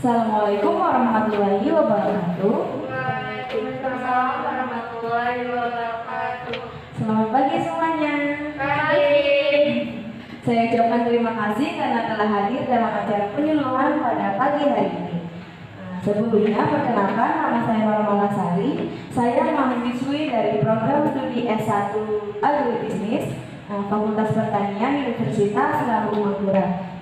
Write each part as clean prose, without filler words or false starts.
Assalamualaikum warahmatullahi wabarakatuh. Waalaikumsalam warahmatullahi wabarakatuh. Selamat pagi semuanya. Pagi. Saya ucapkan terima kasih karena telah hadir dalam acara penyuluhan pada pagi hari ini. Sebelumnya, perkenalkan, nama saya Norma Lasari. Saya mahasiswi dari program studi S1 Agribisnis, Fakultas Pertanian Universitas Lambung-Mangkurat.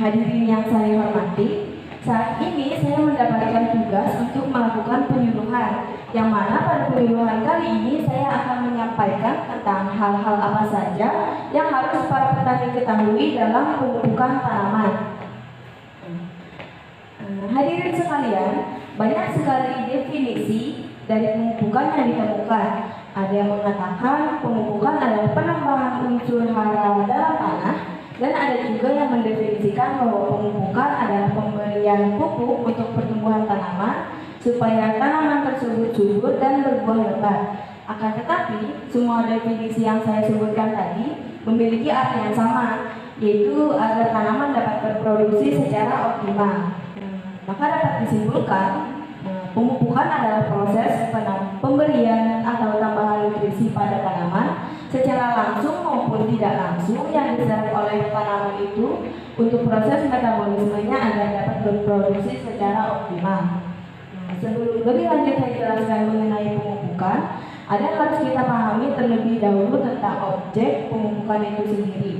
Hadirin yang saya hormati, saat ini saya mendapatkan tugas untuk melakukan penyuluhan, yang mana pada penyuluhan kali ini saya akan menyampaikan tentang hal-hal apa saja yang harus para petani ketahui dalam pemupukan tanaman. Hadirin sekalian, banyak sekali definisi dari pemupukan yang ditemukan. Ada yang mengatakan pemupukan adalah penambahan unsur hara dalam tanah, dan ada juga yang mendefinisikan bahwa pemupukan adalah pemberian pupuk untuk pertumbuhan tanaman supaya tanaman tersebut subur dan berbuah lebat. Akan tetapi, semua definisi yang saya sebutkan tadi memiliki arti yang sama, yaitu agar tanaman dapat berproduksi secara optimal. Maka dapat disimpulkan, pemupukan adalah proses pemberian atau tambahan nutrisi pada tanaman secara langsung maupun tidak langsung yang diserap oleh tanaman itu untuk proses metabolismenya agar dapat berproduksi secara optimal. Sebelum lebih lanjut saya jelaskan mengenai pemupukan, ada yang harus kita pahami terlebih dahulu tentang objek pemupukan itu sendiri.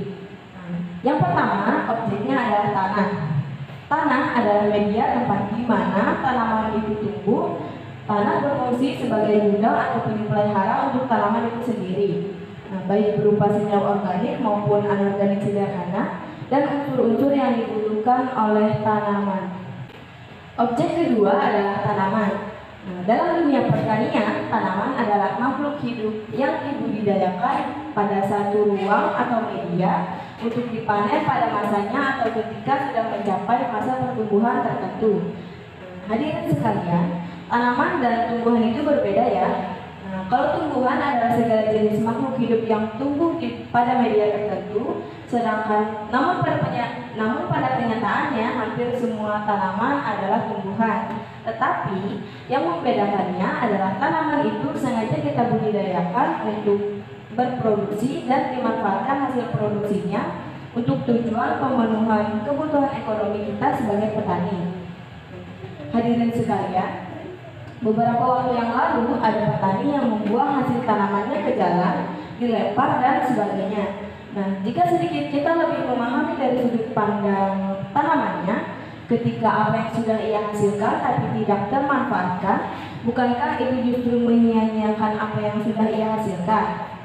Yang pertama, objeknya adalah tanah. Tanah adalah media tempat di mana tanaman itu tumbuh. Tanah berfungsi sebagai gudang atau pelihara untuk tanaman itu sendiri, baik berupa senyawa organik maupun anorganik sederhana dan unsur-unsur yang dibutuhkan oleh tanaman. Objek kedua adalah tanaman. Dalam dunia pertanian, tanaman adalah makhluk hidup yang dibudidayakan pada satu ruang atau media untuk dipanen pada masanya atau ketika sudah mencapai masa pertumbuhan tertentu. Hadirin sekalian, tanaman dan tumbuhan itu berbeda ya. Kalau tumbuhan adalah segala jenis makhluk hidup yang tumbuh pada media tertentu, sedangkan namun pada kenyataannya hampir semua tanaman adalah tumbuhan. Tetapi yang membedakannya adalah tanaman itu sengaja kita budidayakan untuk berproduksi dan dimanfaatkan hasil produksinya untuk tujuan pemenuhan kebutuhan ekonomi kita sebagai petani. Hadirin sekalian, beberapa waktu yang lalu ada petani yang membuang hasil tanamannya ke jalan, dilempar dan sebagainya. Nah, jika sedikit kita lebih memahami dari sudut pandang tanamannya, ketika apa yang sudah ia hasilkan tapi tidak termanfaatkan, bukankah itu justru menyia-nyiakan apa yang sudah ia hasilkan?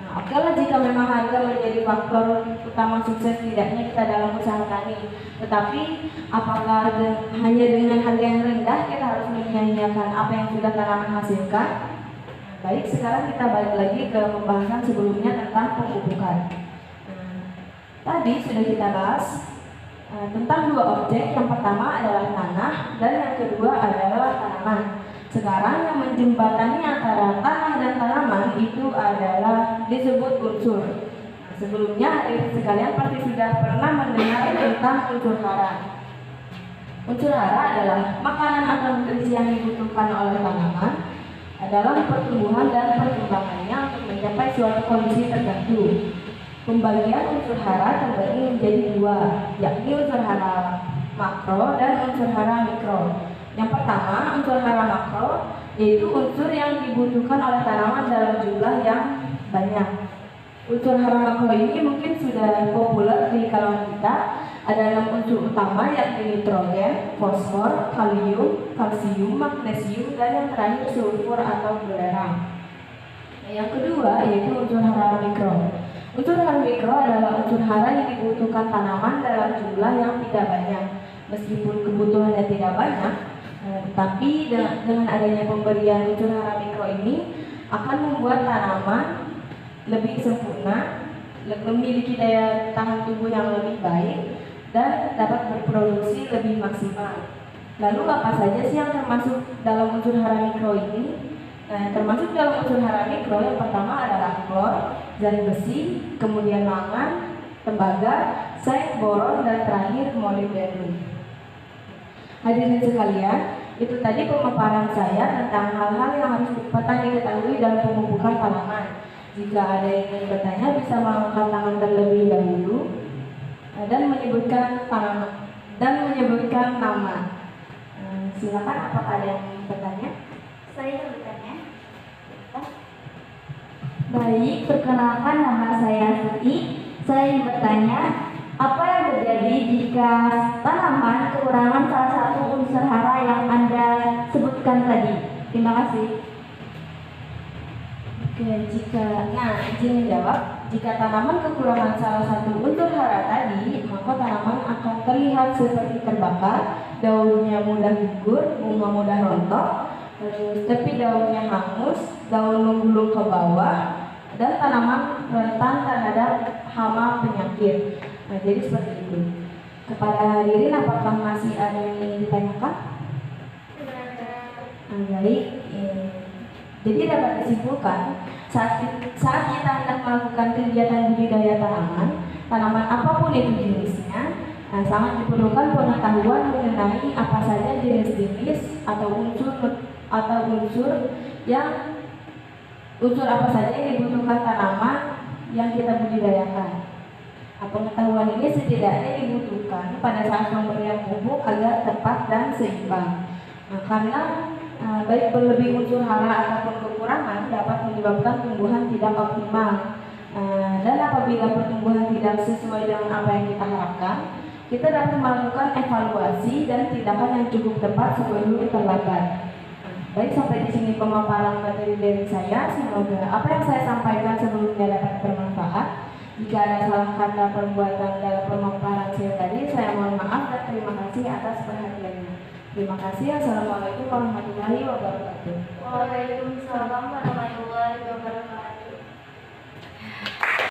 Oke lah, jika memang harga menjadi faktor utama sukses tidaknya kita dalam usaha tani. Tetapi apakah hanya dengan harga yang rendah kita harus menyia-nyiakan apa yang sudah tanaman hasilkan? Baik, sekarang kita balik lagi ke pembahasan sebelumnya tentang pemupukan. Tadi sudah kita bahas tentang dua objek. Yang pertama adalah tanah dan yang kedua adalah tanaman. Sekarang yang menjembatani antara tanah dan tanaman itu adalah disebut unsur. Sebelumnya hadirin sekalian pasti sudah pernah mendengar tentang unsur hara. Unsur hara adalah makanan atau nutrisi yang dibutuhkan oleh tanaman dalam pertumbuhan dan perkembangannya untuk mencapai suatu kondisi tertentu. Pembagian unsur hara terbagi menjadi dua, yakni unsur hara makro dan unsur hara mikro. Yang pertama, unsur hara makro, yaitu unsur yang dibutuhkan oleh tanaman dalam jumlah yang banyak. Unsur hara makro ini mungkin sudah populer di kalangan kita. Ada 6 unsur utama, yakni nitrogen, fosfor, kalium, kalsium, magnesium, dan yang terakhir sulfur atau belerang. Yang kedua yaitu unsur hara mikro. Unsur hara mikro adalah unsur hara yang dibutuhkan tanaman dalam jumlah yang tidak banyak. Meskipun kebutuhannya tidak banyak, tapi dengan adanya pemberian unsur hara mikro ini akan membuat tanaman lebih sempurna, memiliki daya tahan tubuh yang lebih baik, dan dapat berproduksi lebih maksimal. Lalu apa saja sih yang termasuk dalam unsur hara mikro ini? Termasuk dalam unsur hara mikro yang pertama adalah klor, zat besi, kemudian mangan, tembaga, seng, boron, dan terakhir molibdenum. Hadirin sekalian, itu tadi pemaparan saya tentang hal-hal yang harus petani ketahui dalam pemupukan tanaman. Jika ada yang ingin bertanya, bisa mengangkat tangan terlebih dahulu dan menyebutkan nama. Silakan, apakah ada yang ingin bertanya? Saya ingin bertanya. Baik, perkenalkan nama saya Suti. Saya ingin bertanya, apa yang terjadi jika tanaman kekurangan salah satu unsur hara yang Anda sebutkan tadi? Terima kasih. Oke, izin menjawab. Jika tanaman kekurangan salah satu unsur hara tadi, maka tanaman akan terlihat seperti terbakar, daunnya mudah gugur, bunga mudah rontok, tepi daunnya hangus, daun menggulung ke bawah, dan tanaman rentan terhadap hama penyakit. Nah, jadi seperti itu. Kepada hadirin, apakah masih ada yang ingin ditanyakan? Baik. Jadi dapat disimpulkan, saat kita hendak melakukan kegiatan budidaya tanaman apapun itu jenisnya, sangat diperlukan pengetahuan mengenai apa saja jenis-jenis atau unsur apa saja yang dibutuhkan tanaman yang kita budidayakan. Pengetahuan ini setidaknya dibutuhkan pada saat pemberian pupuk agar tepat dan seimbang. Karena baik berlebih unsur hara ataupun kekurangan dapat menyebabkan tumbuhan tidak optimal. Dan apabila pertumbuhan tidak sesuai dengan apa yang kita harapkan, kita dapat melakukan evaluasi dan tindakan yang cukup tepat sebelum terlambat. Baik, sampai di sini pemaparan materi dari saya. Semoga apa yang saya sampaikan sebelumnya dapat bermanfaat. Jika ada salah kata perbuatan dalam pemaparan saya tadi, saya mohon maaf dan terima kasih atas perhatiannya. Terima kasih. Assalamualaikum warahmatullahi wabarakatuh. Waalaikumsalam